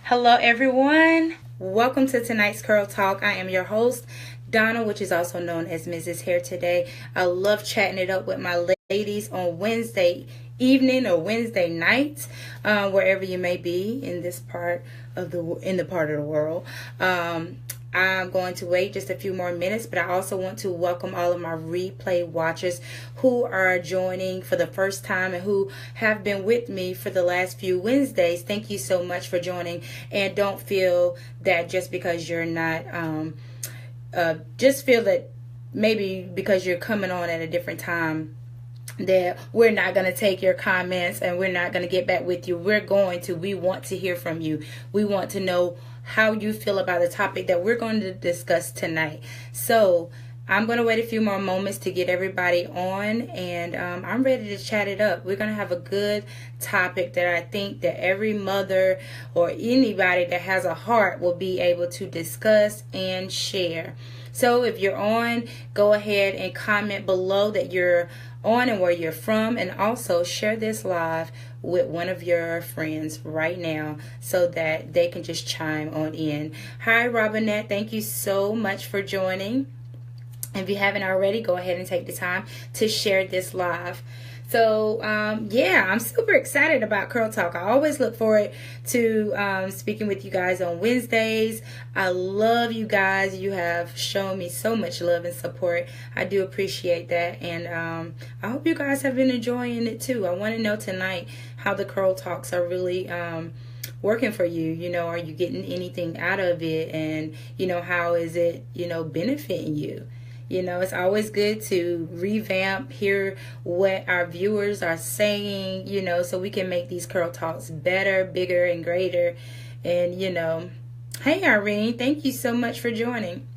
Hello, everyone. Welcome to tonight's Curl Talk. I am your host, Donna, which is also known as Mrs. Hair Today. I love chatting it up with my ladies on Wednesday evening or Wednesday night, wherever you may be in this part of the world. I'm going to wait just a few more minutes, but I also want to welcome all of my replay watchers who are joining for the first time and who have been with me for the last few Wednesdays. Thank you so much for joining, and don't feel that just because you're not, just feel that maybe because you're coming on at a different time that we're not going to take your comments and we're not going to get back with you. We want to hear from you. We want to know how you feel about the topic that we're going to discuss tonight. So I'm going to wait a few more moments to get everybody on, and I'm ready to chat it up. We're going to have a good topic that I think that every mother or anybody that has a heart will be able to discuss and share. So if you're on, go ahead and comment below that you're on and where you're from, and also share this live with one of your friends right now so that they can just chime on in. Hi, Robinette. Thank you so much for joining. If you haven't already, go ahead and take the time to share this live. So, yeah, I'm super excited about Curl Talk. I always look forward to speaking with you guys on Wednesdays. I love you guys. You have shown me so much love and support. I do appreciate that. And I hope you guys have been enjoying it too. I want to know tonight how the Curl Talks are really working for you. You know, are you getting anything out of it? And, you know, how is it, you know, benefiting you? You know, it's always good to revamp, hear what our viewers are saying, you know, so we can make these Curl Talks better, bigger, and greater. And, you know, hey, Irene, thank you so much for joining.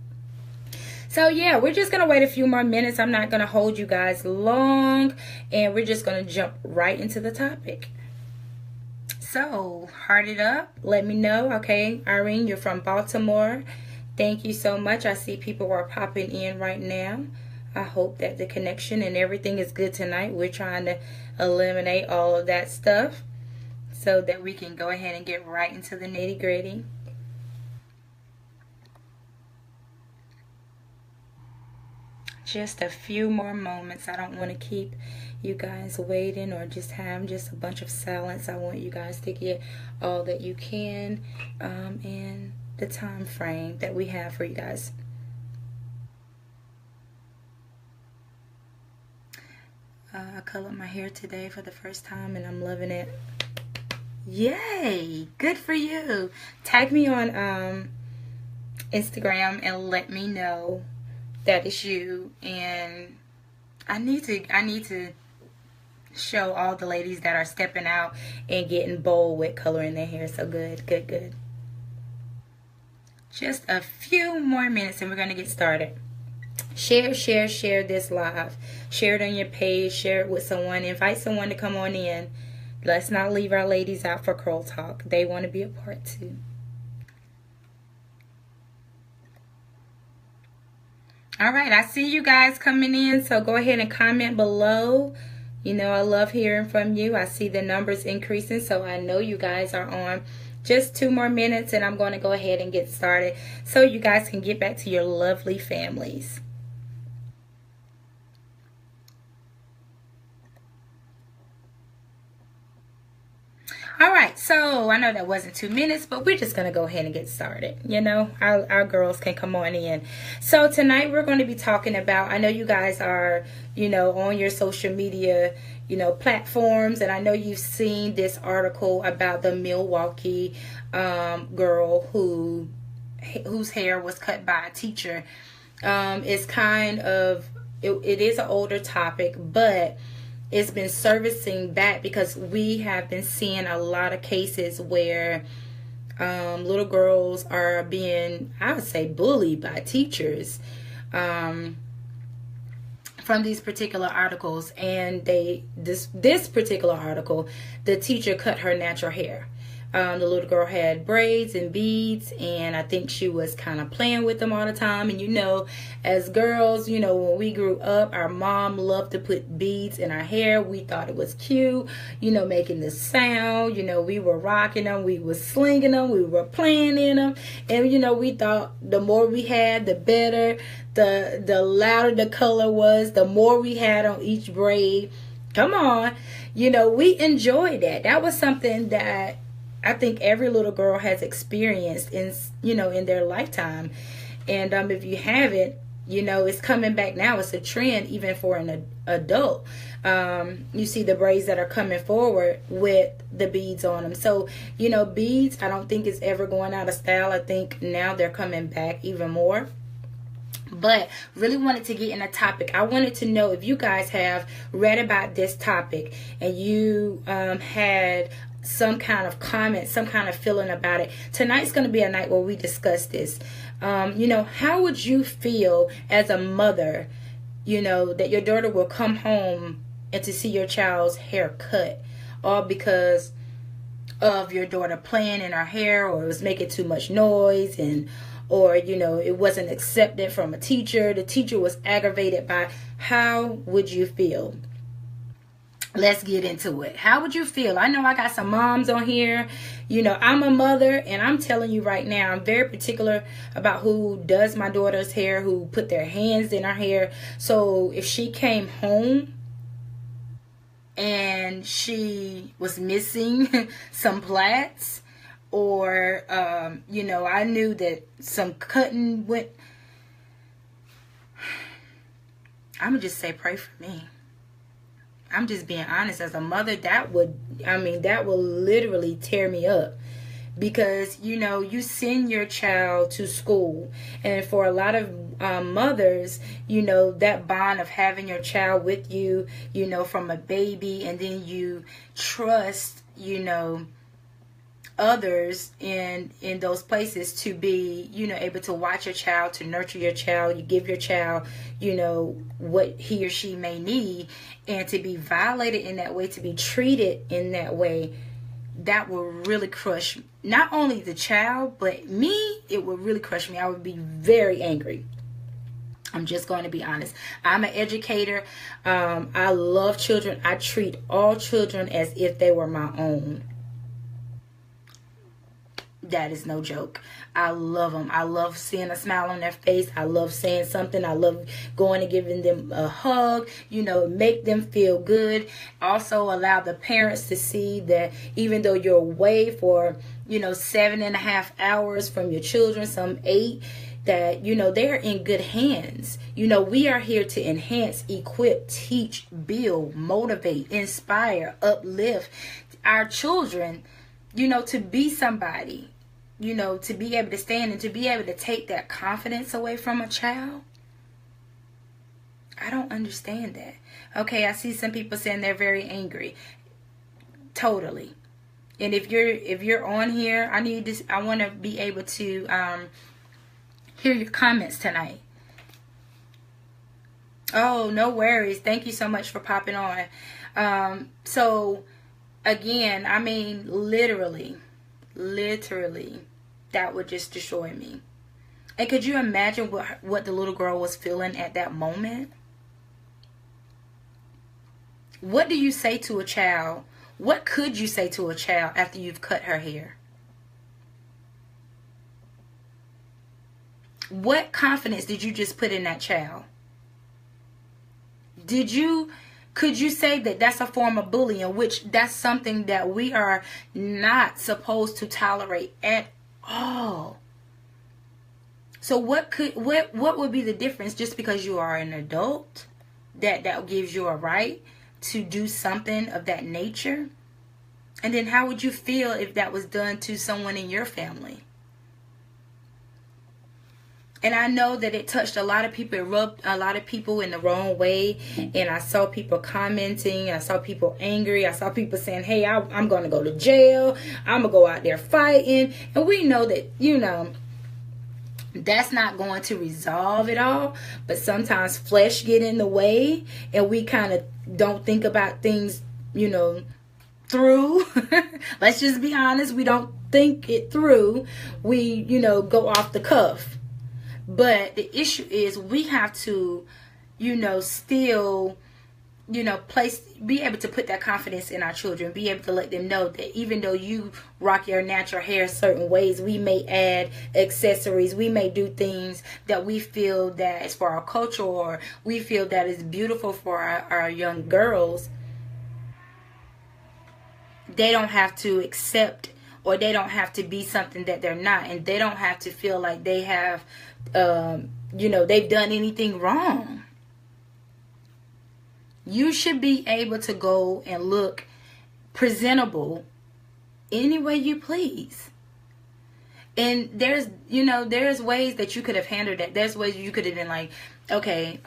So, yeah, we're just going to wait a few more minutes. I'm not going to hold you guys long, and we're just going to jump right into the topic. So, heart it up. Let me know. Okay, Irene, you're from Baltimore. Thank you so much. I see people are popping in right now. I hope that the connection and everything is good tonight. We're trying to eliminate all of that stuff so that we can go ahead and get right into the nitty-gritty. Just a few more moments. I don't want to keep you guys waiting or just have just a bunch of silence. I want you guys to get all that you can and the time frame that we have for you guys. I colored my hair today for the first time and I'm loving it. Yay! Good for you. Tag me on Instagram and let me know that it's you. And I need to show all the ladies that are stepping out and getting bold with coloring their hair. So good. Just a few more minutes and we're going to get started. Share this live. Share it on your page. Share it with someone. Invite someone to come on in. Let's not leave our ladies out for Curl Talk. They want to be a part too. All right, I see you guys coming in, so go ahead and comment below. You know, I love hearing from you. I see the numbers increasing, so I know you guys are on. Just 2 more minutes and I'm going to go ahead and get started so you guys can get back to your lovely families. All right, so I know that wasn't 2 minutes, but we're just going to go ahead and get started. You know, our girls can come on in. So tonight we're going to be talking about, I know you guys are, you know, on your social media, you know, platforms, and I know you've seen this article about the Milwaukee girl whose hair was cut by a teacher. It's kind of, it is an older topic, but it's been servicing back because we have been seeing a lot of cases where little girls are being, I would say, bullied by teachers from these particular articles. And this particular article, the teacher cut her natural hair. The little girl had braids and beads, and I think she was kind of playing with them all the time. And as girls, when we grew up, our mom loved to put beads in our hair. We thought it was cute, making this sound. We were rocking them, we were slinging them, we were playing in them. And we thought the more we had, the better. The louder the color was, the more we had on each braid. Come on. We enjoyed that. That was something that I think every little girl has experienced in their lifetime. And if you haven't, it's coming back now. It's a trend even for an adult. You see the braids that are coming forward with the beads on them. So, beads, I don't think it's ever going out of style. I think now they're coming back even more. But really wanted to get in a topic. I wanted to know if you guys have read about this topic and you had some kind of comment, some kind of feeling about it. Tonight's going to be a night where we discuss this. How would you feel as a mother, that your daughter will come home and to see your child's hair cut, all because of your daughter playing in her hair, or it was making too much noise, or it wasn't accepted from a teacher. The teacher was aggravated by. How would you feel? Let's get into it. How would you feel? I know I got some moms on here. I'm a mother, and I'm telling you right now, I'm very particular about who does my daughter's hair, who put their hands in her hair. So if she came home and she was missing some plaits, or I knew that some cutting went, I'm gonna just say pray for me. I'm just being honest. As a mother, that will literally tear me up, because you send your child to school, and for a lot of mothers, that bond of having your child with you, from a baby, and then you trust others in those places to be able to watch your child, to nurture your child. You give your child what he or she may need, and to be violated in that way, to be treated in that way, that will really crush not only the child but me. It would really crush me. I would be very angry. I'm just going to be honest. I'm an educator. I love children. I treat all children as if they were my own. That is no joke. I love them. I love seeing a smile on their face. I love saying something. I love going and giving them a hug, make them feel good. Also allow the parents to see that even though you're away for, 7.5 hours from your children, some 8, that, they're in good hands. We are here to enhance, equip, teach, build, motivate, inspire, uplift our children, to be somebody. To be able to stand and to be able to take that confidence away from a child. I don't understand that. Okay, I see some people saying they're very angry. Totally. And if you're on here, I want to be able to hear your comments tonight. Oh, no worries. Thank you so much for popping on. So again, literally, that would just destroy me. And could you imagine what the little girl was feeling at that moment? What do you say to a child? What could you say to a child after you've cut her hair? What confidence did you just put in that child? Could you say that that's a form of bullying, which that's something that we are not supposed to tolerate at all? So what would be the difference just because you are an adult that gives you a right to do something of that nature? And then how would you feel if that was done to someone in your family? And I know that it touched a lot of people. It rubbed a lot of people in the wrong way. And I saw people commenting. I saw people angry. I saw people saying, hey, I'm going to go to jail. I'm going to go out there fighting. And we know that, that's not going to resolve it all. But sometimes flesh get in the way. And we kind of don't think about things, through. Let's just be honest. We don't think it through. We, you know, go off the cuff. But the issue is we have to, you know, still, you know, be able to put that confidence in our children, be able to let them know that even though you rock your natural hair certain ways, we may add accessories, we may do things that we feel that is for our culture, or we feel that is beautiful for our young girls. They don't have to accept, or they don't have to be something that they're not, and they don't have to feel like they have, you know, they've done anything wrong. You should be able to go and look presentable any way you please. And there's, you know, there's ways that you could have handled that. There's ways you could have been like, okay,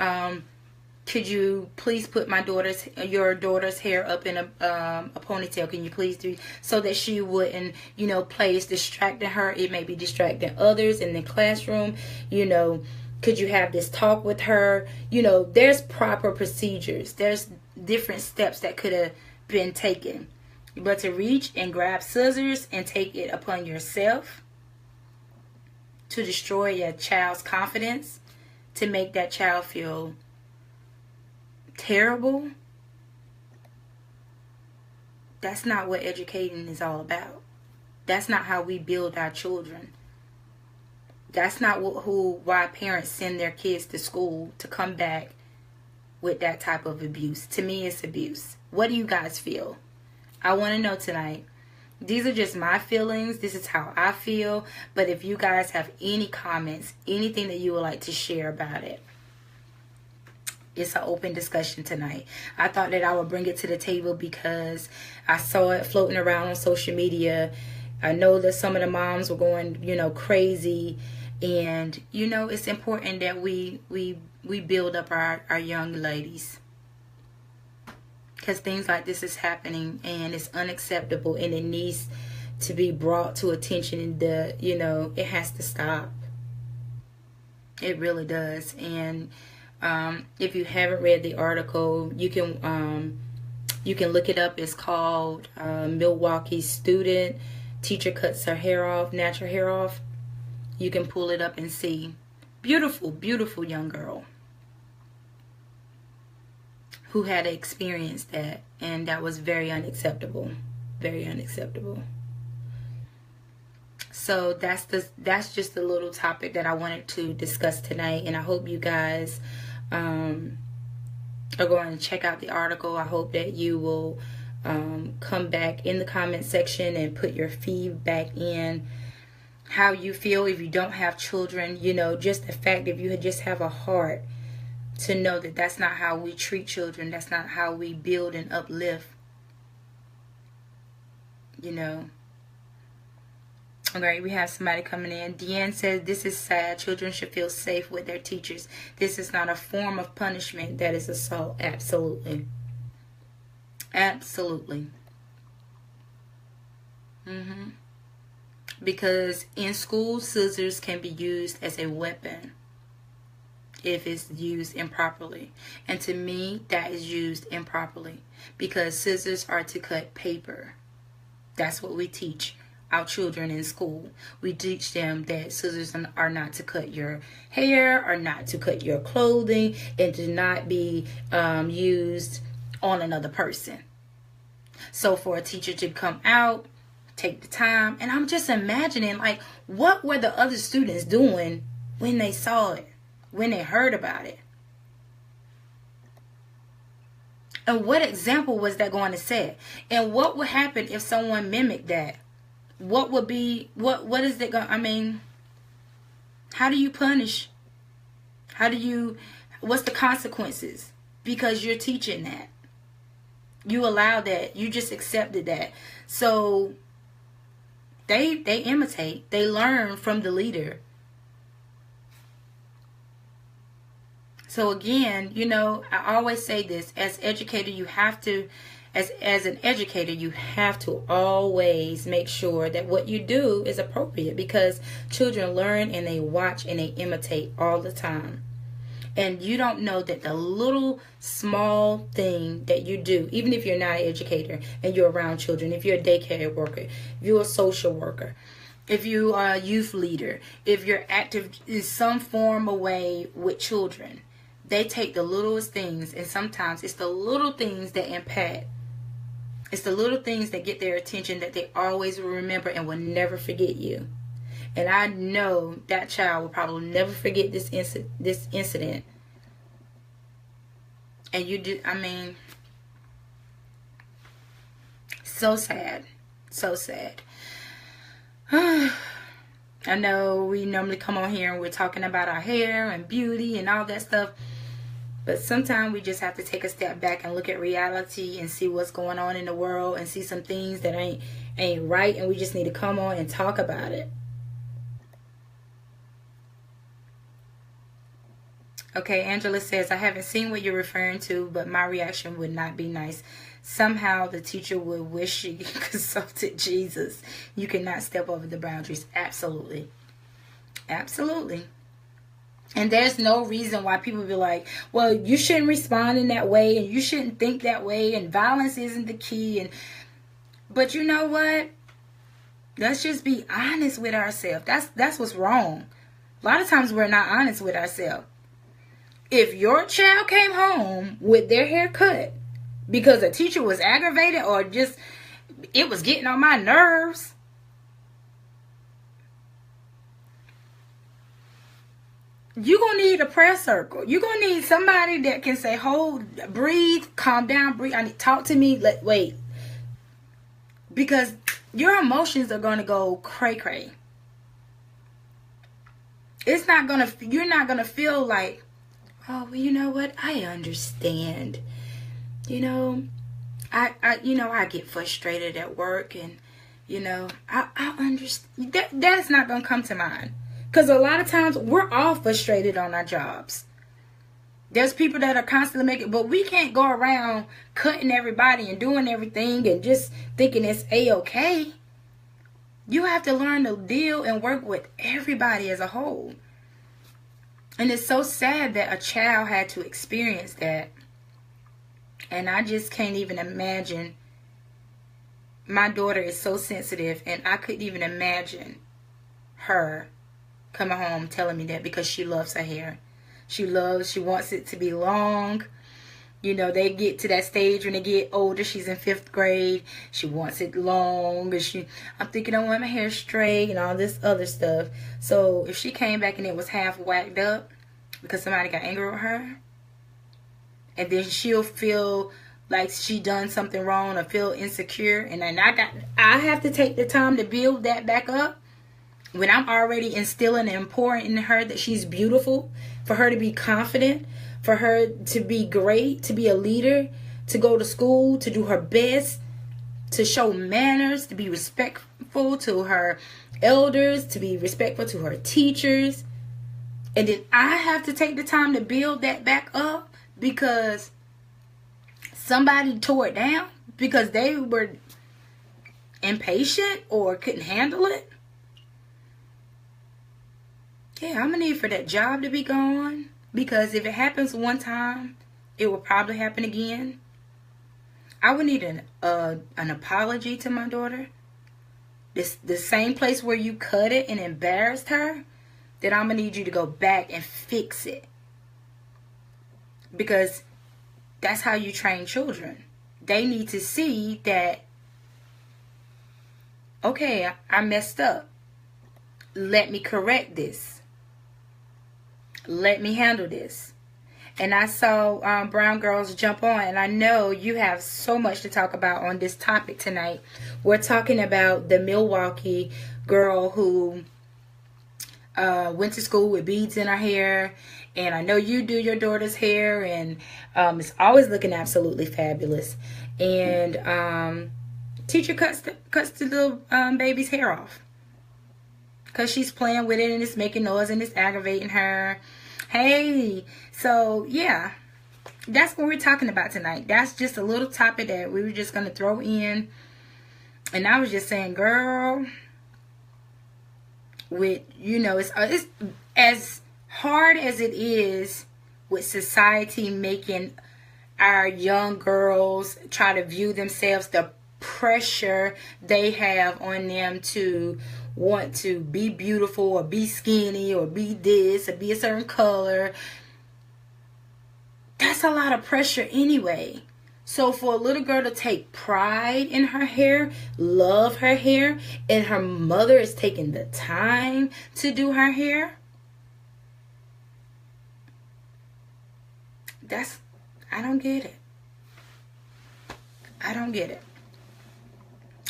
could you please put your daughter's hair up in a ponytail? Can you please do, so that she wouldn't, you know, play is distracting her. It may be distracting others in the classroom. You know, could you have this talk with her? You know, there's proper procedures. There's different steps that could have been taken. But to reach and grab scissors and take it upon yourself to destroy your child's confidence, to make that child feel terrible, that's not what educating is all about. That's not how we build our children. That's not why parents send their kids to school, to come back with that type of abuse. To me, it's abuse. What do you guys feel? I want to know tonight. These are just my feelings. This is how I feel. But if you guys have any comments, anything that you would like to share about it, it's an open discussion tonight. I thought that I would bring it to the table because I saw it floating around on social media. I know that some of the moms were going, you know, crazy. And, you know, it's important that we build up our young ladies. Because things like this is happening and it's unacceptable, and it needs to be brought to attention, and you know, it has to stop. It really does. And if you haven't read the article, you can look it up. It's called Milwaukee Student Teacher Cuts Her Hair Off, Natural Hair Off. You can pull it up and see. Beautiful, beautiful young girl who had experienced that, and that was very unacceptable. Very unacceptable. So that's just a little topic that I wanted to discuss tonight, and I hope you guys are going to check out the article. I hope that you will come back in the comment section and put your feedback in, how you feel if you don't have children. You know, just the fact, if you just have a heart to know that that's not how we treat children, that's not how we build and uplift, you know. Okay, we have somebody coming in. Deanne says, this is sad. Children should feel safe with their teachers. This is not a form of punishment. That is assault. Absolutely. Absolutely. Because in school, scissors can be used as a weapon if it's used improperly. And to me, that is used improperly, because scissors are to cut paper. That's what we teach our children in school. We teach them that scissors are not to cut your hair, or not to cut your clothing, and to not be used on another person. So for a teacher to come out, take the time, and I'm just imagining, like, what were the other students doing when they saw it, when they heard about it? And what example was that going to set? And what would happen if someone mimicked that? What would be, what is it going, I mean, how do you punish? What's the consequences? Because you're teaching that. You allow that. You just accepted that. So they imitate. They learn from the leader. So again, you know, I always say this, as educator, you have to, as an educator, you have to always make sure that what you do is appropriate, because children learn and they watch and they imitate all the time. And you don't know that the little small thing that you do, even if you're not an educator and you're around children, if you're a daycare worker, if you're a social worker, if you are a youth leader, if you're active in some form of way with children, they take the littlest things, and sometimes it's the little things that impact. It's the little things that get their attention, that they always will remember and will never forget you. And I know that child will probably never forget this incident. And you do, I mean, so sad. So sad. I know we normally come on here and we're talking about our hair and beauty and all that stuff. But sometimes we just have to take a step back and look at reality and see what's going on in the world and see some things that ain't right, and we just need to come on and talk about it. Okay, Angela says, I haven't seen what you're referring to, but my reaction would not be nice. Somehow the teacher would wish she consulted Jesus. You cannot step over the boundaries. Absolutely. Absolutely. And there's no reason why people be like, well, you shouldn't respond in that way, and you shouldn't think that way, and violence isn't the key. But you know what? Let's just be honest with ourselves. That's what's wrong. A lot of times we're not honest with ourselves. If your child came home with their hair cut because a teacher was aggravated or just it was getting on my nerves, you're going to need a prayer circle. You're going to need somebody that can say, hold, breathe, calm down, breathe. I need, talk to me. Wait. Because your emotions are going to go cray-cray. It's not going to, you're not going to feel like, oh, well, you know what? I understand. You know, I get frustrated at work, and, you know, I understand. That's not going to come to mind. Because a lot of times we're all frustrated on our jobs. There's people that are constantly making, but we can't go around cutting everybody and doing everything and just thinking it's A-okay. You have to learn to deal and work with everybody as a whole. And it's so sad that a child had to experience that. And I just can't even imagine. My daughter is so sensitive, and I couldn't even imagine her coming home telling me that, because she loves her hair. She wants it to be long. You know, they get to that stage when they get older. She's in 5th grade. She wants it long. And I'm thinking I want my hair straight and all this other stuff. So if she came back and it was half whacked up because somebody got angry with her, and then she'll feel like she done something wrong or feel insecure, and then I have to take the time to build that back up. When I'm already instilling and pouring in her that she's beautiful, for her to be confident, for her to be great, to be a leader, to go to school, to do her best, to show manners, to be respectful to her elders, to be respectful to her teachers. And then I have to take the time to build that back up because somebody tore it down because they were impatient or couldn't handle it. Yeah, I'm going to need for that job to be gone, because if it happens one time, it will probably happen again. I would need an apology to my daughter. The same place where you cut it and embarrassed her, that I'm going to need you to go back and fix it. Because that's how you train children. They need to see that, okay, I messed up. Let me correct this. Let me handle this. And I saw Brown Girls jump on, and I know you have so much to talk about on this topic tonight. We're talking about the Milwaukee girl who went to school with beads in her hair. And I know you do your daughter's hair, and it's always looking absolutely fabulous. And teacher cuts the little baby's hair off because she's playing with it and it's making noise and it's aggravating her. Hey, so yeah, that's what we're talking about tonight. That's just a little topic that we were just going to throw in. And I was just saying, girl, with, you know, it's as hard as it is with society making our young girls try to view themselves, the pressure they have on them to want to be beautiful or be skinny or be this or be a certain color. That's a lot of pressure anyway. So for a little girl to take pride in her hair, love her hair, and her mother is taking the time to do her hair, I don't get it. I don't get it.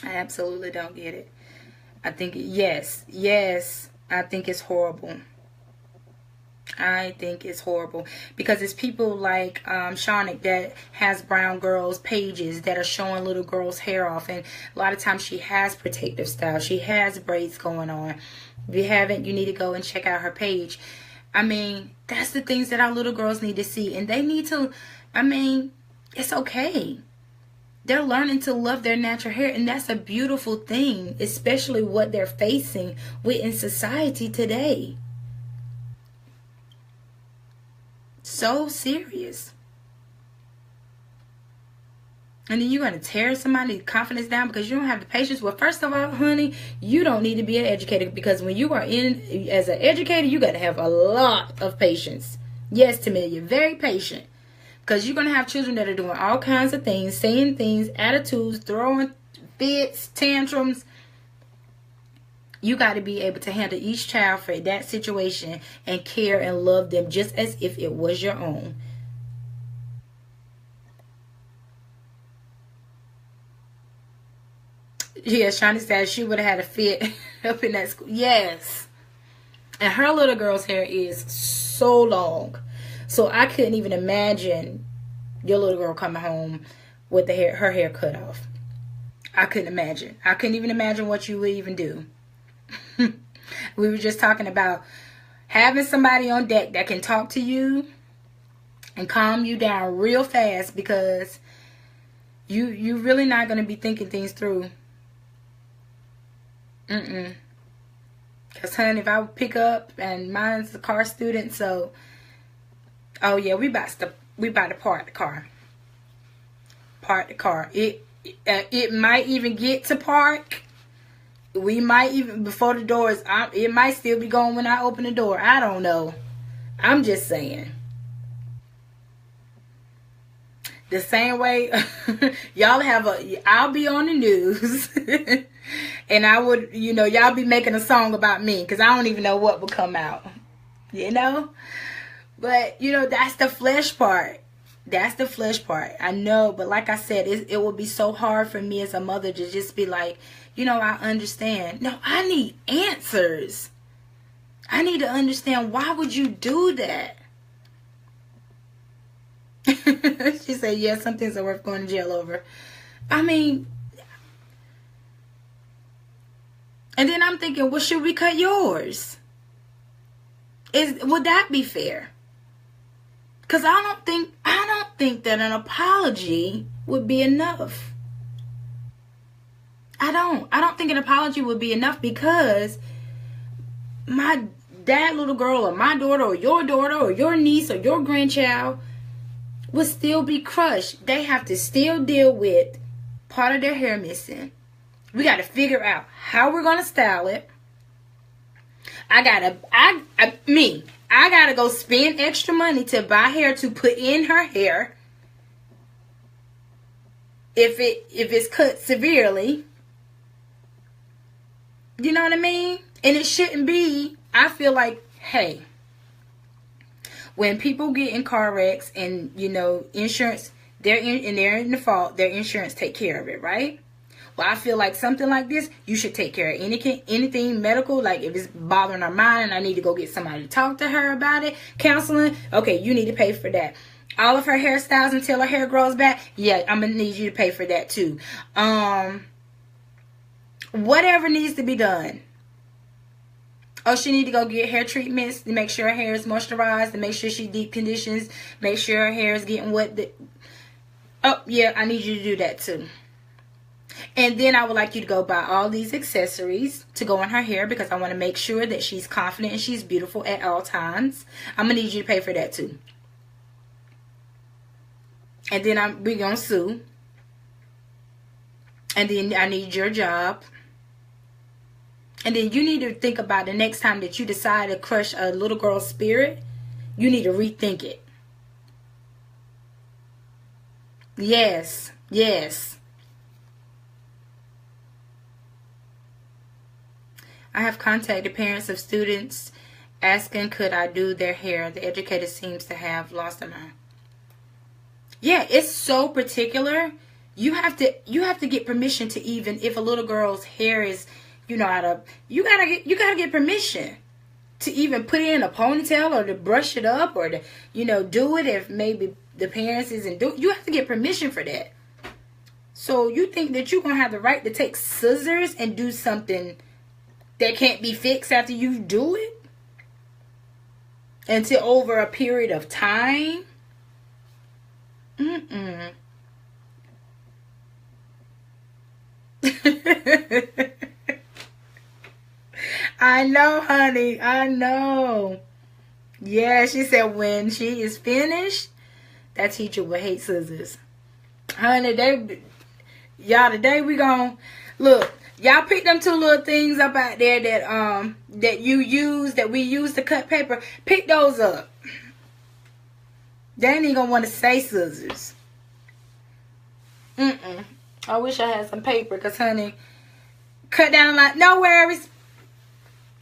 I absolutely don't get it. I think, yes, I think it's horrible. I think it's horrible because it's people like Shawnick that has brown girls pages that are showing little girls hair off, and a lot of times she has protective style. She has braids going on. If you haven't, you need to go and check out her page. I mean, that's the things that our little girls need to see, and they need to, I mean, it's okay. They're learning to love their natural hair, and that's a beautiful thing, especially what they're facing with in society today. So serious. And then you're going to tear somebody's confidence down because you don't have the patience. Well, first of all, honey, you don't need to be an educator, because when you are in as an educator, you got to have a lot of patience. Yes, Tamia, you're very patient, because you're going to have children that are doing all kinds of things, saying things, attitudes, throwing fits, tantrums. You got to be able to handle each child for that situation and care and love them just as if it was your own. Yeah, Shani said she would have had a fit up in that school. Yes. And her little girl's hair is so long. So I couldn't even imagine your little girl coming home with her hair cut off. I couldn't imagine. I couldn't even imagine what you would even do. We were just talking about having somebody on deck that can talk to you and calm you down real fast, because you're really not going to be thinking things through. Because, honey, if I would pick up, and mine's a car student, so, oh yeah, we about to park the car. Park the car. It might even get to park. We might even, before the doors, it might still be going when I open the door. I don't know. I'm just saying. The same way, y'all I'll be on the news. And I would, y'all be making a song about me, because I don't even know what would come out. But, that's the flesh part. That's the flesh part. I know, but like I said, it would be so hard for me as a mother to just be like, I understand. No, I need answers. I need to understand, why would you do that? She said, yeah, some things are worth going to jail over. I mean, and then I'm thinking, well, should we cut yours? Would that be fair? Because I don't think that an apology would be enough. I don't think an apology would be enough, because that little girl, or my daughter, or your niece, or your grandchild would still be crushed. They have to still deal with part of their hair missing. We got to figure out how we're going to style it. I gotta go spend extra money to buy hair to put in her hair if it's cut severely. You know what I mean? And it shouldn't be. I feel like, hey, when people get in car wrecks and, insurance, they're in the fault, their insurance take care of it, right? Well, I feel like something like this, you should take care of anything medical. Like if it's bothering her mind and I need to go get somebody to talk to her about it, counseling, okay, you need to pay for that. All of her hairstyles until her hair grows back, yeah, I'm going to need you to pay for that too. Whatever needs to be done. Oh, she need to go get hair treatments to make sure her hair is moisturized, to make sure she deep conditions, make sure her hair is getting wet. Oh, yeah, I need you to do that too. And then I would like you to go buy all these accessories to go in her hair, because I want to make sure that she's confident and she's beautiful at all times. I'm going to need you to pay for that too. And then we gonna sue. And then I need your job. And then you need to think about the next time that you decide to crush a little girl's spirit. You need to rethink it. Yes. Yes. I have contacted parents of students asking could I do their hair. The educator seems to have lost their mind. Yeah, it's so particular. You have to get permission to, even if a little girl's hair is, you gotta get permission to even put it in a ponytail or to brush it up or to, do it if maybe the parents isn't doing. You have to get permission for that. So you think that you're gonna have the right to take scissors and do something that can't be fixed after you do it until over a period of time? I know, honey. I know. Yeah, she said when she is finished, that teacher will hate scissors. Honey, today we gon' look. Y'all pick them two little things up out there that we use to cut paper. Pick those up. They ain't even gonna want to say scissors. I wish I had some paper, cause honey, cut down like no worries.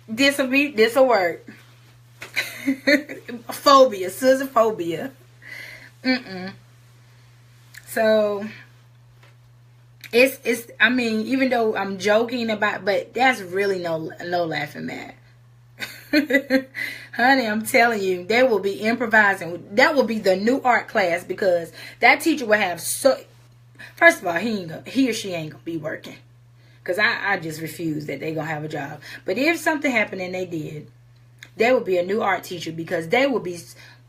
This'll work. Phobia, scissor phobia. So it's I mean, even though I'm joking about, but that's really no laughing matter. Honey, I'm telling you, they will be improvising. That will be the new art class, because that teacher will have first of all, he or she ain't gonna be working. Because I just refuse that they gonna have a job. But if something happened and they did, there will be a new art teacher, because they will be,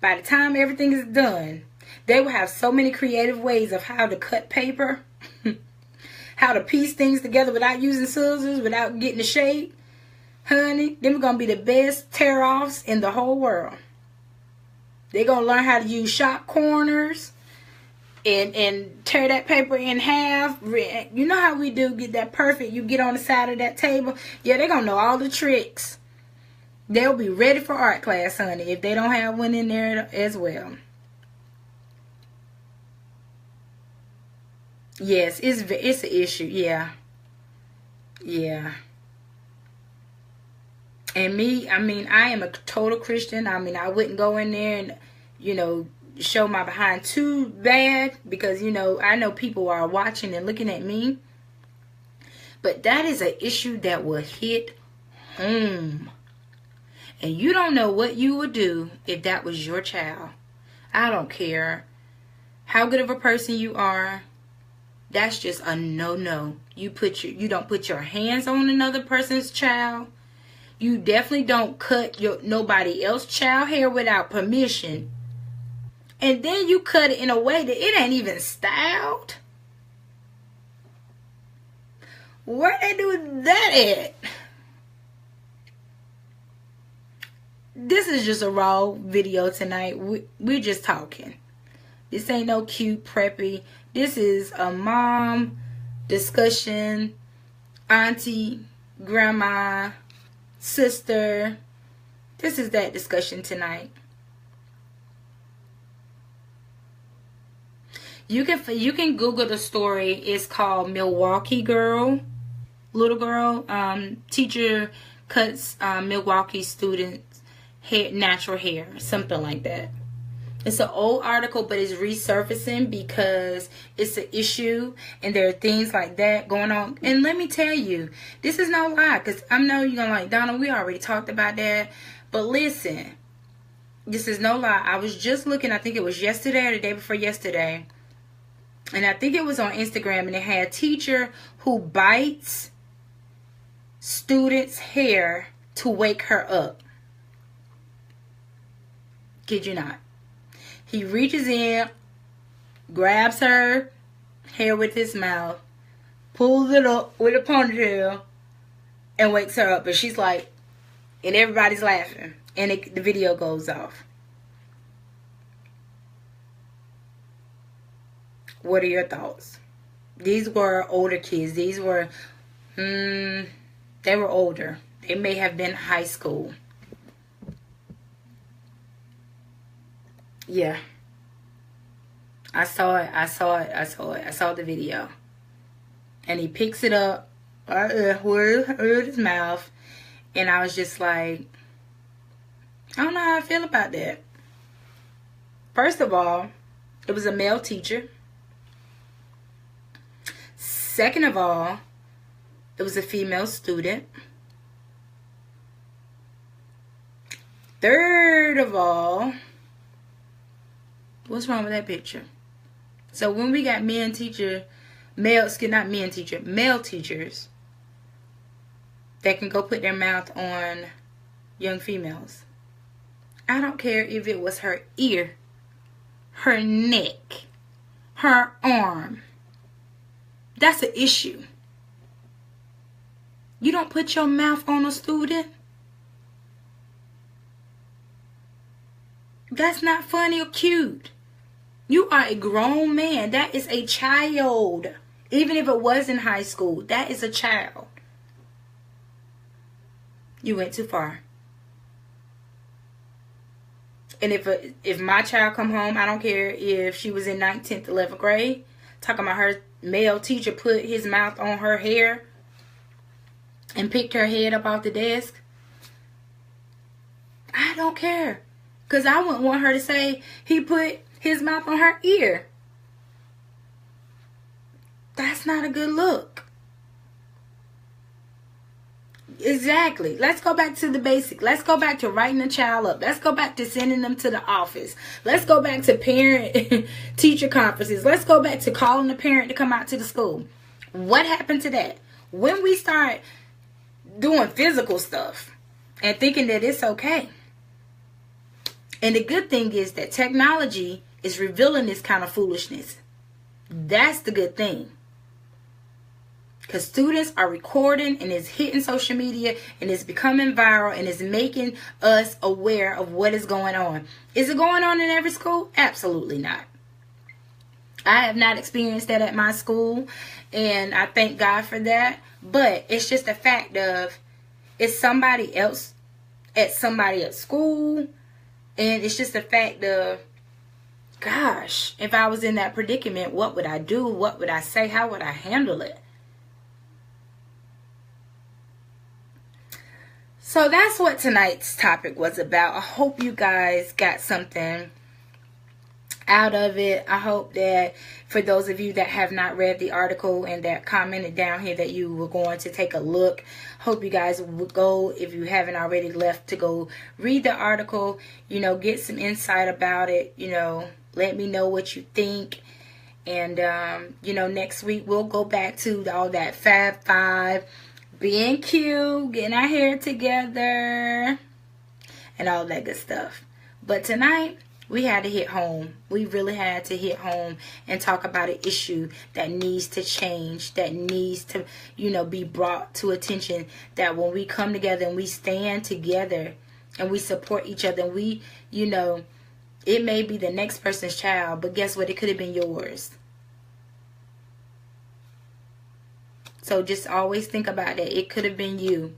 by the time everything is done, they will have so many creative ways of how to cut paper, how to piece things together without using scissors, without getting the shape. Honey, them are going to be the best tear-offs in the whole world. They're going to learn how to use sharp corners and tear that paper in half. You know how we do, get that perfect. You get on the side of that table. Yeah, they're going to know all the tricks. They'll be ready for art class, honey, if they don't have one in there as well. Yes, it's an issue. Yeah. Yeah. And me, I mean, I am a total Christian. I mean, I wouldn't go in there and, show my behind too bad, because, I know people are watching and looking at me. But that is an issue that will hit home. And you don't know what you would do if that was your child. I don't care how good of a person you are. That's just a no-no. You don't put your hands on another person's child. You definitely don't cut nobody else's child hair without permission. And then you cut it in a way that it ain't even styled. Where they do that at? This is just a raw video tonight. We're just talking. This ain't no cute preppy. This is a mom discussion, auntie, grandma, sister. This is that discussion tonight. You can Google the story. It's called Milwaukee Girl. Little girl, teacher cuts Milwaukee students hair, natural hair, something like that. It's an old article, but it's resurfacing because it's an issue and there are things like that going on. And let me tell you, this is no lie, because I know you're going to like, Donna, we already talked about that. But listen, this is no lie. I was just looking, I think it was yesterday or the day before yesterday. And I think it was on Instagram, and it had a teacher who bites students' hair to wake her up. Kid you not. He reaches in, grabs her hair with his mouth, pulls it up with a ponytail, and wakes her up. And she's like, and everybody's laughing. And the video goes off. What are your thoughts? These were older kids. These were, they were older. They may have been high school. Yeah. I saw it. I saw the video. And he picks it up with his mouth. And I was just like, I don't know how I feel about that. First of all, it was a male teacher. Second of all, it was a female student. Third of all, what's wrong with that picture? So when we got male teachers that can go put their mouth on young females, I don't care if it was her ear, her neck, her arm. That's an issue. You don't put your mouth on a student. That's not funny or cute. You are a grown man. That is a child. Even if it was in high school, that is a child. You went too far. And if my child come home, I don't care if she was in 9th, 10th, 11th grade, talking about her male teacher put his mouth on her hair and picked her head up off the desk, I don't care. Because I wouldn't want her to say he put his mouth on her ear. That's not a good look. Exactly. Let's go back to the basic. Let's go back to writing a child up. Let's go back to sending them to the office. Let's go back to parent teacher conferences. Let's go back to calling the parent to come out to the school. What happened to that? When we start doing physical stuff and thinking that it's okay. And the good thing is that technology is revealing this kind of foolishness. That's the good thing. Because students are recording and it's hitting social media and it's becoming viral and it's making us aware of what is going on. Is it going on in every school? Absolutely not. I have not experienced that at my school, and I thank God for that. But it's just a fact of it's somebody else at somebody at school, and it's just a fact of, gosh, if I was in that predicament, what would I do? What would I say? How would I handle it? So that's what tonight's topic was about. I hope you guys got something out of it. I hope that for those of you that have not read the article and that commented down here that you were going to take a look, hope you guys would go, if you haven't already left, to go read the article, you know, get some insight about it, you know, let me know what you think. And, you know, next week we'll go back to all that Fab Five, being cute, getting our hair together, and all that good stuff. But tonight, we had to hit home. We really had to hit home and talk about an issue that needs to change, that needs to, you know, be brought to attention. That when we come together and we stand together and we support each other, and we, you know, it may be the next person's child, but guess what? It could have been yours. So just always think about that. It could have been you.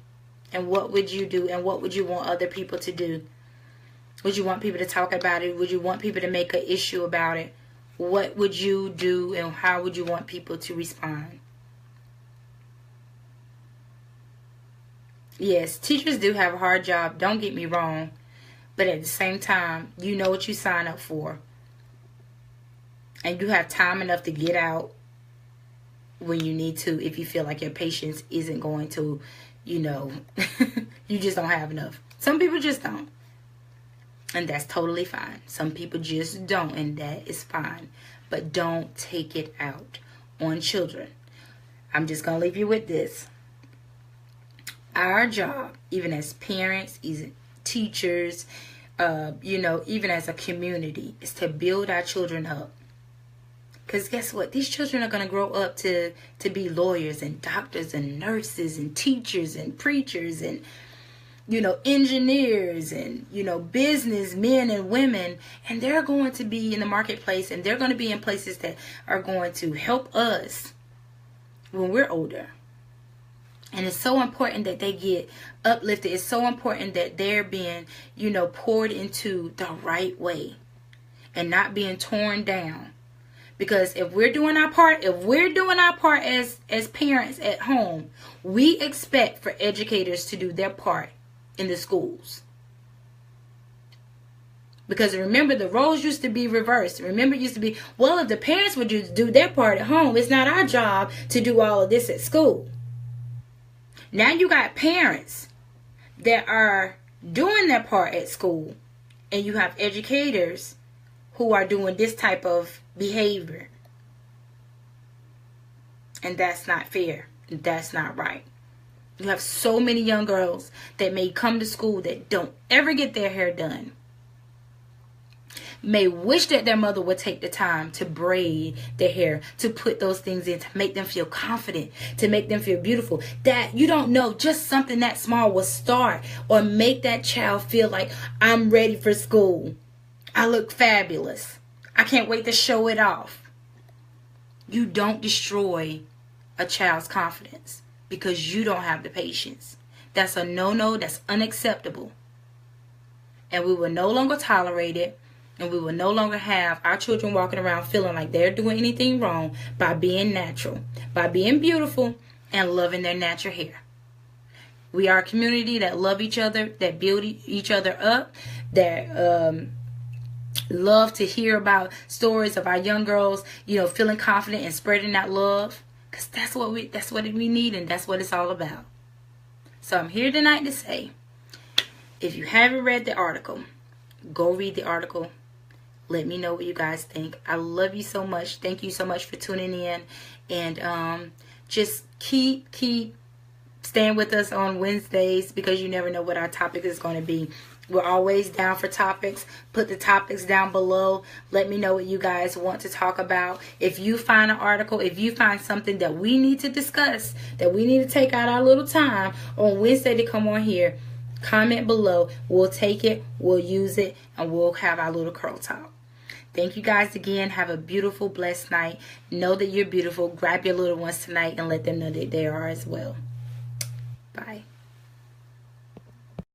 And what would you do? And what would you want other people to do? Would you want people to talk about it? Would you want people to make an issue about it? What would you do, and how would you want people to respond? Yes, teachers do have a hard job. Don't get me wrong. But at the same time, you know what you sign up for. And you have time enough to get out when you need to, if you feel like your patience isn't going to, you know, you just don't have enough. Some people just don't. And that's totally fine. Some people just don't, and that is fine. But don't take it out on children. I'm just going to leave you with this. Our job, even as parents, even teachers, you know, even as a community, is to build our children up. Because guess what? These children are going to grow up to be lawyers and doctors and nurses and teachers and preachers and, engineers and, business men and women, and they're going to be in the marketplace, and they're going to be in places that are going to help us when we're older. And it's so important that they get uplifted. It's so important that they're being, poured into the right way and not being torn down. Because if we're doing our part, as parents at home, we expect for educators to do their part in the schools. Because remember, the roles used to be reversed. Remember, it used to be, well, if the parents would do their part at home, it's not our job to do all of this at school. Now you got parents that are doing their part at school, and you have educators who are doing this type of behavior. And that's not fair. That's not right. You have so many young girls that may come to school that don't ever get their hair done. May wish that their mother would take the time to braid their hair, to put those things in, to make them feel confident, to make them feel beautiful. That, you don't know, just something that small will start or make that child feel like, I'm ready for school. I look fabulous. I can't wait to show it off. You don't destroy a child's confidence because you don't have the patience. That's a no-no. That's unacceptable. And we will no longer tolerate it. And we will no longer have our children walking around feeling like they're doing anything wrong by being natural, by being beautiful, and loving their natural hair. We are a community that love each other, that build each other up, that love to hear about stories of our young girls, feeling confident and spreading that love. Because that's what we need, and that's what it's all about. So I'm here tonight to say, if you haven't read the article, go read the article. Let me know what you guys think. I love you so much. Thank you so much for tuning in. And just keep staying with us on Wednesdays, because you never know what our topic is going to be. We're always down for topics. Put the topics down below. Let me know what you guys want to talk about. If you find an article, if you find something that we need to discuss, that we need to take out our little time on Wednesday to come on here, comment below. We'll take it, we'll use it, and we'll have our little curl talk. Thank you guys again. Have a beautiful, blessed night. Know that you're beautiful. Grab your little ones tonight and let them know that they are as well. Bye.